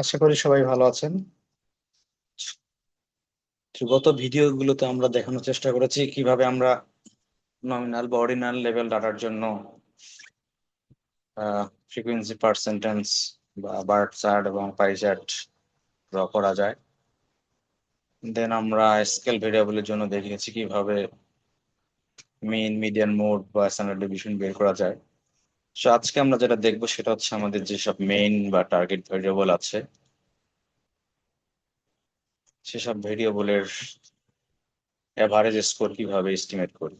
আশা করি সবাই ভালো আছেন। তো গত ভিডিওগুলোতে আমরা দেখানোর চেষ্টা করেছি কিভাবে আমরা নমিনাল বা অর্ডিনাল লেভেল ডাটার জন্য ফ্রিকোয়েন্সি পার সেন্টেন্স বা বার চার্ট এবং পাই চার্ট ড্র করা যায়। দেন আমরা স্কেল ভেরিয়েবলের জন্য দেখিয়েছি কিভাবে মিন, মিডিয়ান, মোড বা স্ট্যান্ডার্ড ডেভিয়েশন বের করা যায়। তো আজকে আমরা যেটা দেখবো সেটা হচ্ছে আমাদের যেসব মেইন বা টার্গেট ভেরিয়েবল আছে সেসব ভেরিয়েবলের এভারেজ স্কোর কিভাবে এস্টিমেট করি।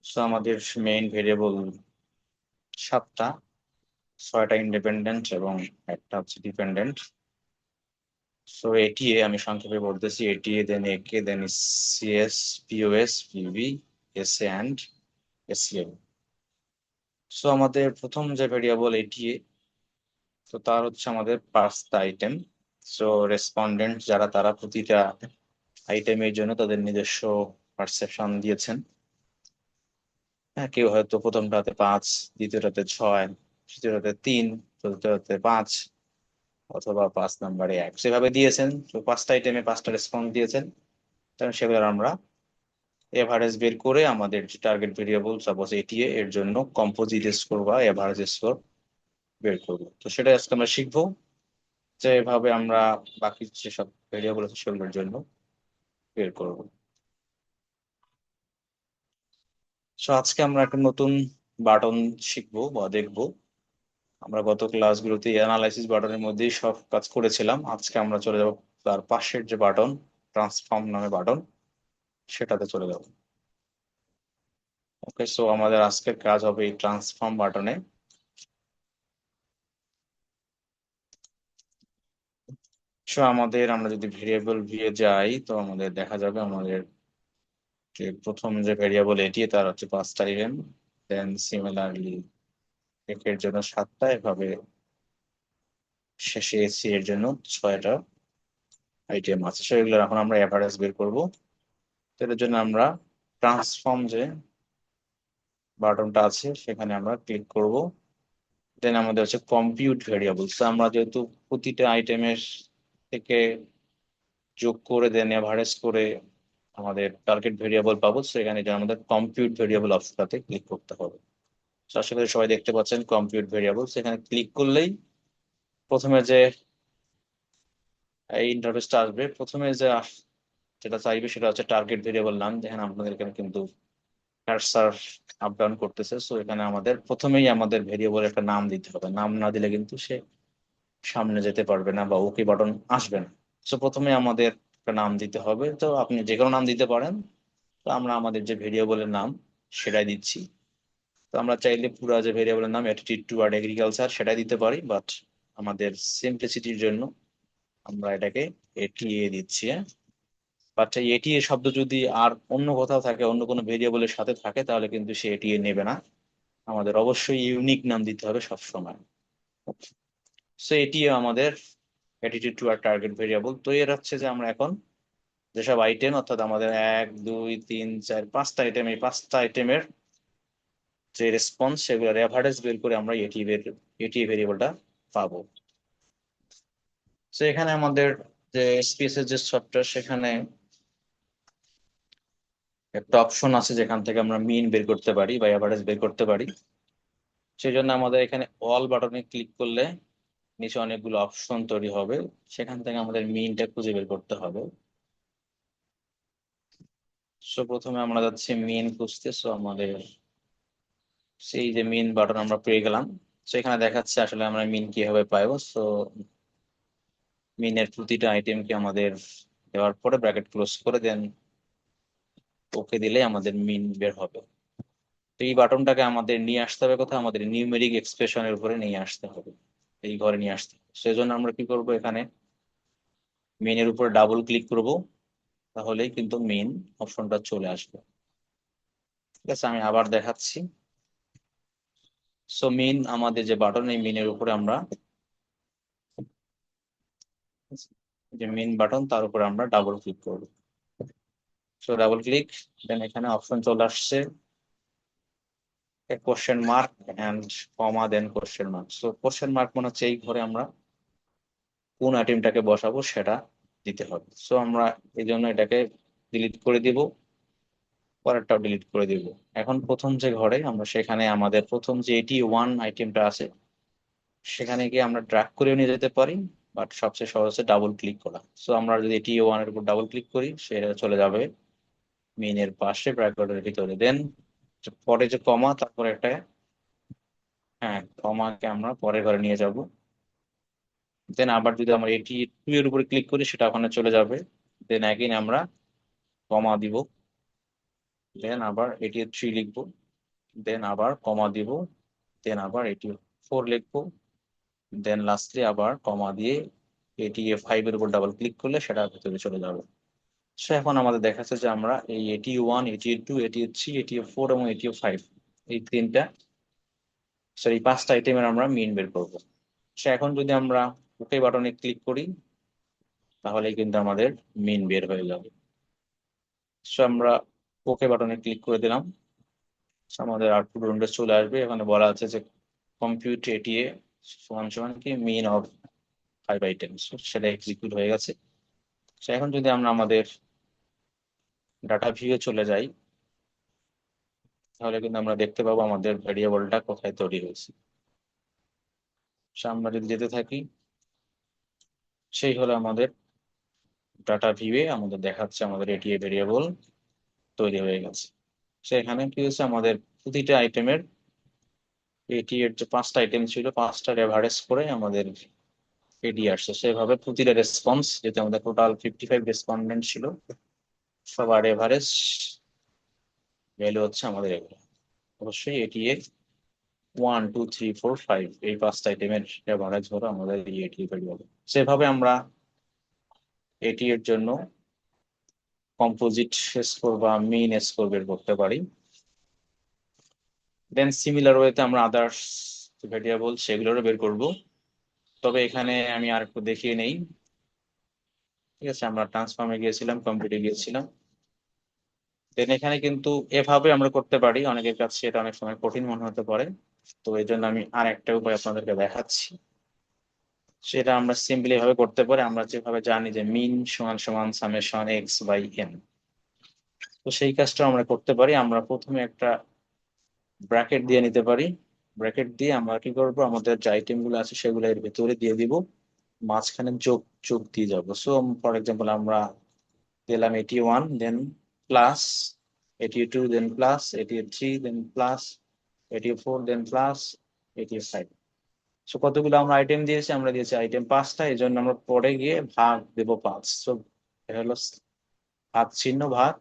তো আমাদের মেইন ভেরিয়েবল 7টা, 6টা ইন্ডিপেন্ডেন্ট এবং একটা হচ্ছে ডিপেন্ডেন্ট। সো এটিএ আমি সংক্ষেপে বলতেছি, ATA then AK then CS, POS, PV, SA and ACL. So আমাদের প্রথম যে ভেরিয়েবল এটিএ, তো তার হচ্ছে আমাদের 5টা আইটেম। সো রেসপন্ডেন্ট যারা তারা প্রতিটা আইটেমের জন্য তাদের নিজস্ব পারসেপশন দিয়েছেন। হ্যাঁ, কেউ হয়তো প্রথমটাতে 5, দ্বিতীয়টাতে 6, তৃতীয়টাতে 3, চতুর্থটাতে 5, অথবা 5 নম্বরে 1, সেভাবে দিয়েছেন। তো 5টা আইটেমে 5টা রেসপন্স দিয়েছেন, কারণ সেগুলো আমরা এভারেজ বের করে আমাদের যে টার্গেট ভেরিয়েবল সাপোজ এটিএ এর জন্য কম্পোজিট স্কোর বা এভারেজ স্কোর বের করবো। তো সেটা আজকে আমরা শিখবো যে এভাবে আমরা বাকি যেসব ভেরিয়েবল আছে সেগুলোর জন্য বের করবো। তো আজকে আমরা একটা নতুন বাটন শিখবো বা দেখবো। আমরা গত ক্লাসগুলোতে অ্যানালাইসিস বাটনের মধ্যেই সব কাজ করেছিলাম, আজকে আমরা চলে যাব তার পাশের যে বাটন, ট্রান্সফর্ম নামে বাটন, সেটাতে চলে যাব। ওকে, সো আমাদের আজকের কাজ হবে এই ট্রান্সফর্ম বাটনে। সো আমাদের আমরা যদি ভেরিয়েবল ভিউ যাই তো আমাদের দেখা যাবে আমাদের যে প্রথম যে ভেরিয়েবল এটি তার হচ্ছে 5টা আইটেম, দেন সিমিলারলি এর জন্য 7টা, এভাবে শেষে এসি এর জন্য 6টা আইটেম আছে। সেগুলো এখন আমরা এভারেজ বের করব। তো এর জন্য আমরা ট্রান্সফর্ম যে বাটনটা আছে সেখানে আমরা ক্লিক করব। দেন আমাদের হচ্ছে কম্পিউট ভেরিয়েবলস, আমরা যেহেতু প্রতিটা আইটেমের থেকে যোগ করে দেন এভারেজ করে আমাদের টার্গেট ভেরিয়েবল পাবো, সেখানে যে আমাদের কম্পিউট ভেরিয়েবল অপশনটাতে ক্লিক করতে হবে। তো আশা করি সবাই দেখতে পাচ্ছেন কম্পিউট ভেরিয়েবল, সেখানে ক্লিক করলেই প্রথমে যে এই ইন্টারফেসটা আসবে, প্রথমে যে যেটা চাইবে সেটা হচ্ছে টার্গেট ভেরিয়েবল নাম। দেখেন আপনাদের এখানে কিন্তু কার্সার আপ ডাউন করতেছে। সো এখানে আমাদের প্রথমেই আমাদের ভেরিয়েবল একটা নাম দিতে হবে, নাম না দিলে কিন্তু সে সামনে যেতে পারবে না বা ওকে বাটন আসবে না। সো প্রথমে আমাদের একটা নাম দিতে হবে, তো আপনি যে কোনো নাম দিতে পারেন। তো আমরা আমাদের যে ভেরিয়েবলের নাম সেটাই দিচ্ছি। তো আমরা চাইলে পুরো যে ভেরিয়েবলের নাম অ্যাটিটিউড টুয়ার্ড এগ্রিকালচার সেটাই দিতে পারি, বাট আমাদের সিম্পলিসিটির জন্য আমরা এটাকে এটিএ দিচ্ছি। হ্যাঁ, বাট এটিএ শব্দ যদি আর অন্য কোথাও থাকে, অন্য কোনো ভেরিয়েবলের সাথে থাকে, তাহলে কিন্তু সে এটিএ নেবে না। আমাদের অবশ্যই ইউনিক নাম দিতে হবে সব সময়। সো এটিএ আমাদের অ্যাটিটিউড টুয়ার্ড টার্গেট ভেরিয়েবল। তো এর হচ্ছে যে আমরা এখন যেসব আইটেম, অর্থাৎ আমাদের 1, 2, 3, 4, 5টা আইটেম, এই 5টা আইটেমের যে রেসপন্স সেগুলোর এভারেজ বের করে আমরা এটি ভেরিয়েবলটা পাবো। তো এখানে আমাদের যে স্পেসের যে সফটওয়্যার, সেখানে একটা অপশন আছে যেখান থেকে আমরা মিন বের করতে পারি বা এভারেজ বের করতে পারি। সেই জন্য আমাদের এখানে অল বাটনে ক্লিক করলে নিচে অনেকগুলো অপশন তৈরি হবে, সেখান থেকে আমাদের মিনটা খুঁজে বের করতে হবে। সো প্রথমে আমরা যাচ্ছি মিন খুঁজতে। সো আমাদের সেই যে মিন বাটন আমরা পেয়ে গেলাম। সো এখানে দেখাচ্ছে আসলে আমরা মিন কিভাবে পাবো। সো মিনের প্রতিটা আইটেমকে আমাদের দেওয়ার পরে ব্র্যাকেট ক্লোজ করে দেন ওকে দিলে আমাদের মিন বের হবে। তো এই বাটনটাকে আমাদের নিয়ে আসতে হবে কোথায়, আমাদের নিউমেরিক এক্সপ্রেশনের উপরে নিয়ে আসতে হবে, এই ঘরে নিয়ে আসতে হবে। সেজন্য আমরা কি করব, এখানে মিনের উপর ডাবল ক্লিক করব, তাহলেই কিন্তু মিন অপশনটা চলে আসবে। ঠিক আছে, আমি আবার দেখাচ্ছি। সো মিন আমাদের যে বাটন, এই মিনের উপরে আমরা যে মেন বাটন তার উপরে আমরা ডাবল ক্লিক করব। সো ডাবল ক্লিক, দেন এখানে অপশন চলে আসছে question mark and comma then question mark. So question mark মানে হচ্ছে এই ঘরে আমরা কোন আইটেমটাকে বসাবো সেটা দিতে হবে। সো আমরা এই জন্য এটাকে ডিলিট করে দিব, পরেরটাও ডিলিট করে দিব। এখন প্রথম যে ঘরে আমরা সেখানে আমাদের প্রথম যে 81 আইটেমটা আছে সেখানে গিয়ে আমরা ড্র্যাগ করে নিয়ে যেতে পারি, বাট সবচেয়ে সহজ হচ্ছে ডাবল ক্লিক করা। সো আমরা যদি 81 এর উপর ডাবল ক্লিক করি সেটা চলে যাবে মেইনের পাশে ব্র্যাকেটের ভিতরে। দেন পরে যে কমা, তারপরে একটা, হ্যাঁ কমাকে আমরা পরের ঘরে নিয়ে যাব। দেন আবার যদি আমরা 82 এর উপরে ক্লিক করি সেটা ওখানে চলে যাবে। দেন অ্যাগেন আমরা কমা দিব, দেন আবার 83 লিখবো, দেন আবার কমা দিব, দেন আবার 84 লিখবো, দেন লাস্টলি আবার কমা দিয়ে 85 এর উপর ডাবল ক্লিক করলে সেটা ভিতরে চলে যাবে। সো এখন আমাদের দেখাচ্ছে যে আমরা এই 81, 82, 83, 84 এবং 85 এই তিনটা, সরি পাঁচটা আইটেমের আমরা মিন বের করবো। সো এখন যদি আমরা ওকে বাটনে ক্লিক করি তাহলে কিন্তু আমাদের মিন বের হয়ে যাবে। সো আমরা ওকে বাটনে ক্লিক করে দিলাম। So আমাদের আউটপুট উইন্ডো চলে আসবে। এখানে বলা আছে যে কম্পিউট এটিএ সমান সমান কি মিন অফ 5 আইটেমস, সেটা এক্সিকিউট হয়ে গেছে। So এখন যদি আমরা আমাদের ডাটা ভিউয়ে চলে যাই তাহলে কিন্তু আমরা দেখতে পাবো আমাদের ভেরিয়েবলটা কোথায় তৈরি হয়েছে। So আমরা যদি যেতে থাকি, সেই হলো আমাদের ডাটা ভিউয়ে আমাদের দেখাচ্ছে আমাদের এটিএ ভেরিয়েবল তৈরি হয়ে গেছে। সেখানে কি হয়েছে, আমাদের প্রতিটা আইটেমের এটি এর যে পাঁচটা আইটেম ছিল পাঁচটার এভারেজ করে আমাদের এটি আসছে। সেভাবে প্রতিটা রেসপন্স, যেহেতু আমাদের টোটাল 55 রেসপন্ডেন্ট ছিল, সবার এভারেজ ভ্যালু হচ্ছে আমাদের এগুলো। অবশ্যই এটি এর 1 2 3 4 5 এই পাঁচটা আইটেমের এভারেজ হলো আমাদের এই এটি ভ্যালু। সেভাবে আমরা এটি এর জন্য কম্পোজিট স্কোর বা মিন স্কোর বের করতে পারি। দেন সিমিলার ওয়েতে আমরা আদার্স ভেরিয়েবল সেগুলোরও বের করব। তবে এখানে আমি আর একটু দেখিয়ে নেই। ঠিক আছে, আমরা ট্রান্সফর্মে গিয়েছিলাম, কম্পিউটে গিয়েছিলাম। দেন এখানে কিন্তু এভাবে আমরা করতে পারি, অনেকের কাছে এটা অনেক সময় কঠিন মনে হতে পারে। তো এই জন্য আমি আর একটা উপায় আপনাদেরকে দেখাচ্ছি। সেটা আমরা সিম্পলি এভাবে করতে পারি। আমরা যেভাবে জানি যে মিন সমান সমান সামেশন এক্স বাই এন, তো সেই কাজটা আমরা করতে পারি। আমরা প্রথমে একটা ব্র্যাকেট দিয়ে নিতে পারি। ব্র্যাকেট দিয়ে আমরা কি করবো, আমাদের যে আইটেম গুলো আছে সেগুলো এর ভেতরে দিয়ে দিব, মাঝখানে যোগ যোগ দিয়ে যাবো। সো ফর এক্সাম্পল আমরা দিলাম 81, দেন প্লাস 82, দেন প্লাস 83, দেন প্লাস 84, দেন প্লাস 85। সো কতগুলো আমরা আইটেম দিয়েছি, আমরা দিয়েছি আইটেম পাঁচটা, এই জন্য আমরা পরে গিয়ে ভাগ দেব 5। সো এটা হলো ভাগ চিহ্ন, ভাগ।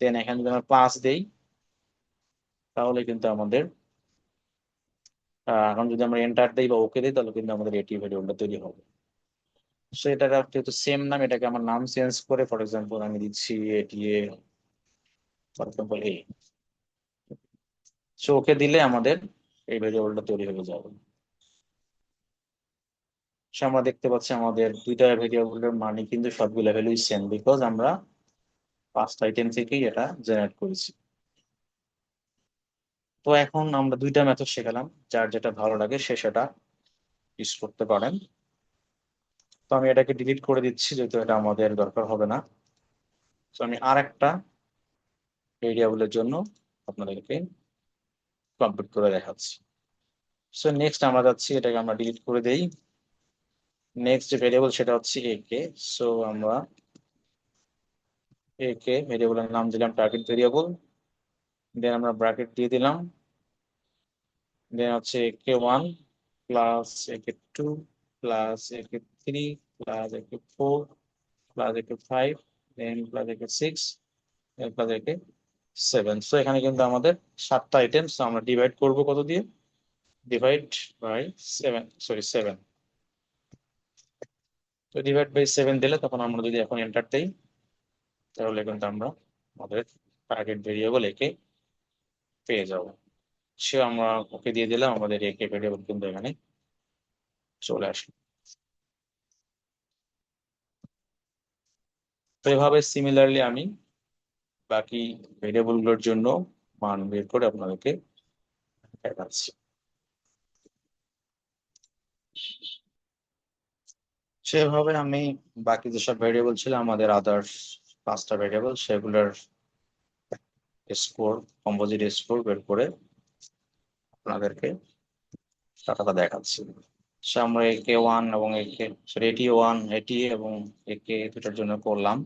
দেন এখানে যদি আমরা প্লাস দেই তাহলে কিন্তু আমাদের এখন যদি আমরা এন্টার দিই বা ওকে দিই তাহলে কিন্তু আমাদের এটি ভ্যারিয়েবলটা তৈরি হবে। সো এটার যেহেতু সেম নাম, এটাকে আমার নাম চেঞ্জ করে ফর এক্সাম্পল আমি দিচ্ছি এটি for example A. So okay দিলে আমাদের এই ভেরিয়েবলটা তৈরি হয়ে যাবে। সো আমরা দেখতে পাচ্ছি আমাদের দুইটা ভেরিয়েবলের মানে কিন্তু সবগুলো ভ্যালুই সেম, বিকজ আমরা পাঁচটা আইটেম থেকেই এটা জেনারেট করেছি। তো এখন আমরা দুইটা মেথড শেখালাম, যার যেটা ভালো লাগে সে সেটা ইউজ করতে পারেন। তো আমি এটাকে ডিলিট করে দিচ্ছি যেহেতু এটা আমাদের দরকার হবে না। তো আমি আর একটা ভেরিয়েবলের জন্য আপনাদেরকে কমপ্লিট করে দেখাচ্ছি। সো নেক্সট আমরা যাচ্ছি, এটাকে আমরা ডিলিট করে দেই। নেক্সট যে ভেরিয়েবল সেটা হচ্ছে এ কে। সো আমরা এ কে ভেরিয়েবলের নাম দিলাম টার্গেট ভেরিয়েবল। দেন আমরা ব্র্যাকেট দিয়ে দিলাম। দেন হচ্ছে এ কে 1 প্লাস এ কে 2 প্লাস এ কে 3 প্লাস এ কে 4 প্লাস এ কে 5 দেন প্লাস এ কে 6 প্লাস এ কে 7। সো এখানে কিন্তু আমাদের সাতটা আইটেম। সো আমরা ডিভাইড করব কত দিয়ে, ডিভাইড বাই 7, সরি 7। তো ডিভাইড বাই 7 দিলে তখন আমরা যদি এখন এন্টার দেই তাহলে কিন্তু আমরা আমাদের টার্গেট ভেরিয়েবল একে পেয়ে যাব। সে আমরা ওকে দিয়ে দিলাম, আমাদের একে ভেরিয়েবল কিন্তু এখানে চলে আসলো। তো এভাবে সিমিলারলি আমি বাকি ভেরিয়েবল গুলোর জন্য মান বের করে আপনাদেরকে দেখাচ্ছি। সেভাবে আমি বাকি যেসব ভেরিয়েবল ছিল আমাদের আদার্স 5টা ভেরিয়েবল, সেগুলোর স্কোর, কম্পোজিট স্কোর বের করে আপনাদেরকে ডাটাটা দেখাচ্ছি। সে আমরা একে ওয়ান এবং একে সরি এটি ওয়ান এটি এবং একে দুটার জন্য করলাম,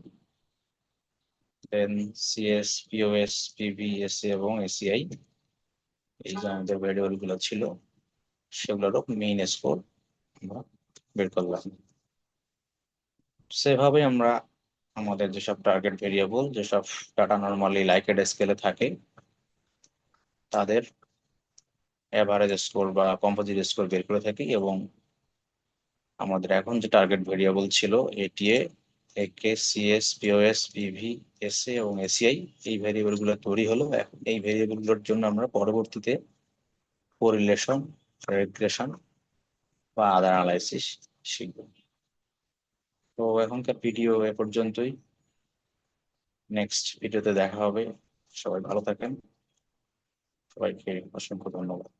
দেন সিএস, পিওএস, পিভি, এসএ এবং এসিআই, এই যে আমাদের ভেরিয়েবল গুলো ছিল সেগুলোরও মেইন স্কোর আমরা বের করলাম। সেভাবে আমরা আমাদের যেসব টার্গেট ভেরিয়েবল, যেসব ডাটা নর্মালি লাইকেড স্কেলে থাকে, তাদের এভারেজ স্কোর বা কম্পোজিট স্কোর বের করে থাকি। এবং আমাদের এখন যে টার্গেট ভেরিয়েবল ছিল এটিএ, একে, সিএস, পিওএস, পিভি, এসএ এবং এসিআই, এই ভেরিয়েবল গুলো তৈরি হলো। এখন এই ভেরিয়েবল গুলোর জন্য আমরা পরবর্তীতে কোরিলেশন, রিগ্রেশন বা আদার অ্যানালাইসিস শিখব। তো এখনকার ভিডিও এ পর্যন্তই, নেক্সট ভিডিওতে দেখা হবে। সবাই ভালো থাকেন, সবাইকে অসংখ্য ধন্যবাদ।